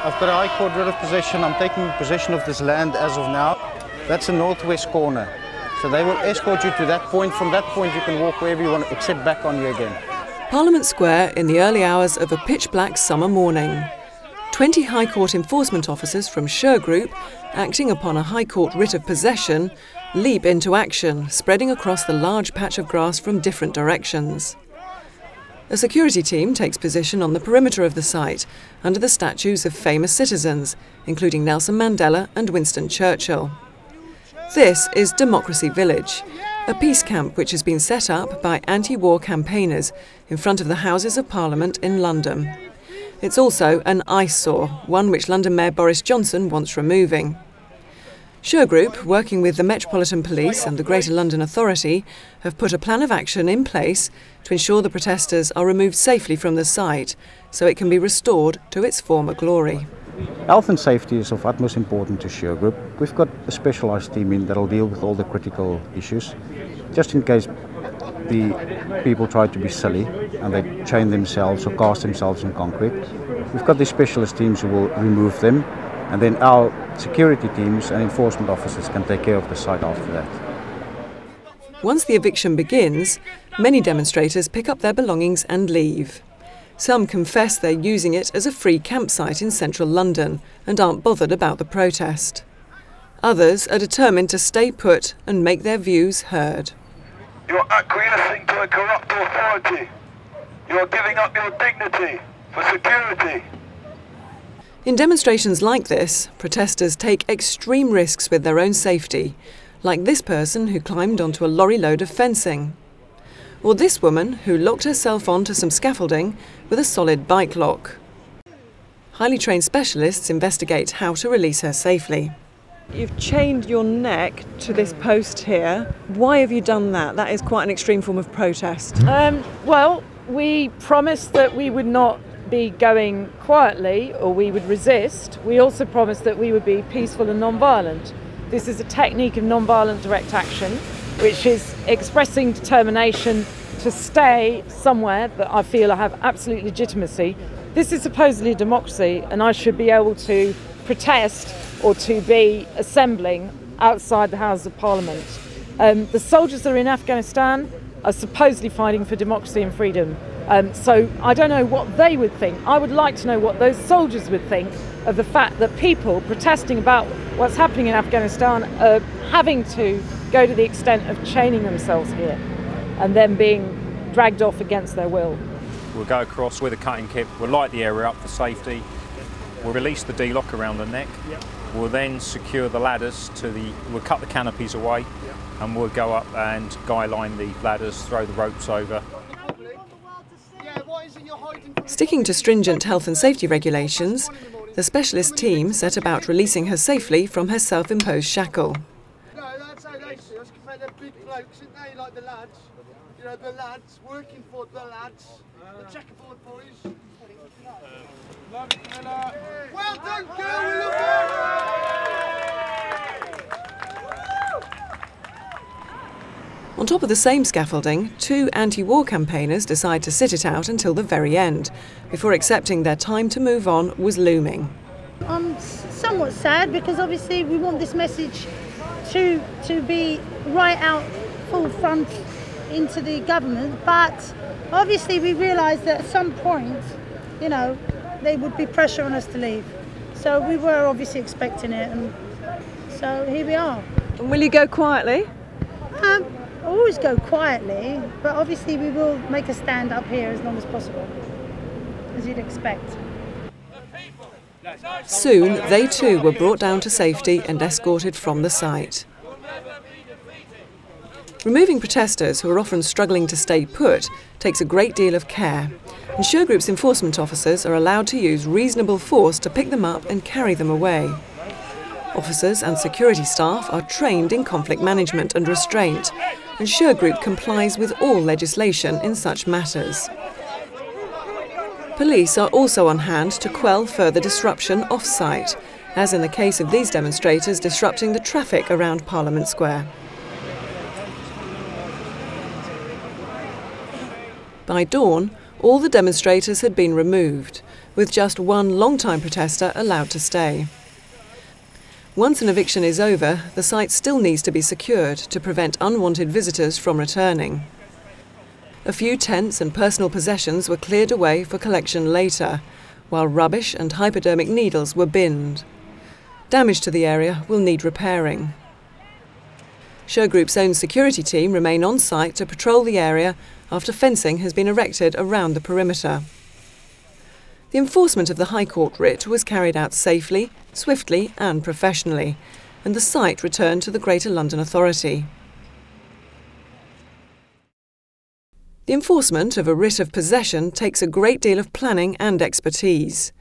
I've got a High Court writ of possession. I'm taking possession of this land as of now. That's the northwest corner. So they will escort you to that point. From that point you can walk wherever you want, except back on you again. Parliament Square in the early hours of a pitch-black summer morning. 20 High Court enforcement officers from Shergroup, acting upon a High Court writ of possession, leap into action, spreading across the large patch of grass from different directions. A security team takes position on the perimeter of the site, under the statues of famous citizens, including Nelson Mandela and Winston Churchill. This is Democracy Village, a peace camp which has been set up by anti-war campaigners in front of the Houses of Parliament in London. It's also an eyesore, one which London Mayor Boris Johnson wants removing. Shergroup, working with the Metropolitan Police and the Greater London Authority, have put a plan of action in place to ensure the protesters are removed safely from the site so it can be restored to its former glory. Health and safety is of utmost importance to Shergroup. We've got a specialised team in that will deal with all the critical issues, just in case the people try to be silly and they chain themselves or cast themselves in concrete. We've got these specialist teams who will remove them, and then our security teams and enforcement officers can take care of the site after that. Once the eviction begins, many demonstrators pick up their belongings and leave. Some confess they're using it as a free campsite in central London and aren't bothered about the protest. Others are determined to stay put and make their views heard. You're acquiescing to a corrupt authority. You're giving up your dignity for security. In demonstrations like this, protesters take extreme risks with their own safety, like this person who climbed onto a lorry load of fencing. Or this woman who locked herself onto some scaffolding with a solid bike lock. Highly trained specialists investigate how to release her safely. You've chained your neck to this post here. Why have you done that? That is quite an extreme form of protest. Well, we promised that we would not be going quietly or we would resist. We also promised that we would be peaceful and non-violent. This is a technique of non-violent direct action, which is expressing determination to stay somewhere that I feel I have absolute legitimacy. This is supposedly a democracy, and I should be able to protest or to be assembling outside the Houses of Parliament. The soldiers that are in Afghanistan are supposedly fighting for democracy and freedom. So I don't know what they would think. I would like to know what those soldiers would think of the fact that people protesting about what's happening in Afghanistan are having to go to the extent of chaining themselves here and then being dragged off against their will. We'll go across with a cutting kit, we'll light the area up for safety, we'll release the D-lock around the neck, we'll then secure the ladders we'll cut the canopies away, and we'll go up and guy line the ladders, throw the ropes over. Sticking to stringent health and safety regulations, the specialist team set about releasing her safely from her self-imposed shackle. No, that's how they see us, because they're big blokes, aren't they, like the lads? You know, the lads, working for the lads, the checkerboard boys. Well done, girl, we love you! On top of the same scaffolding, two anti-war campaigners decide to sit it out until the very end, before accepting their time to move on was looming. I'm somewhat sad because obviously we want this message to be right out full front into the government, but obviously we realise that at some point, you know, there would be pressure on us to leave. So we were obviously expecting it, and so here we are. And will you go quietly? Always go quietly, but obviously we will make a stand up here as long as possible, as you'd expect. Soon, they too were brought down to safety and escorted from the site. Removing protesters who are often struggling to stay put takes a great deal of care, and Shergroup's enforcement officers are allowed to use reasonable force to pick them up and carry them away. Officers and security staff are trained in conflict management and restraint, and Shergroup complies with all legislation in such matters. Police are also on hand to quell further disruption off-site, as in the case of these demonstrators disrupting the traffic around Parliament Square. By dawn, all the demonstrators had been removed, with just one long-time protester allowed to stay. Once an eviction is over, the site still needs to be secured to prevent unwanted visitors from returning. A few tents and personal possessions were cleared away for collection later, while rubbish and hypodermic needles were binned. Damage to the area will need repairing. Shergroup's own security team remain on site to patrol the area after fencing has been erected around the perimeter. The enforcement of the High Court writ was carried out safely, swiftly and professionally, and the site returned to the Greater London Authority. The enforcement of a writ of possession takes a great deal of planning and expertise.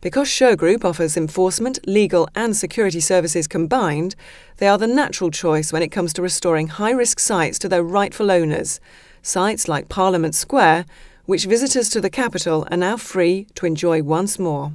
Because Shergroup offers enforcement, legal and security services combined, they are the natural choice when it comes to restoring high-risk sites to their rightful owners, sites like Parliament Square, which visitors to the capital are now free to enjoy once more.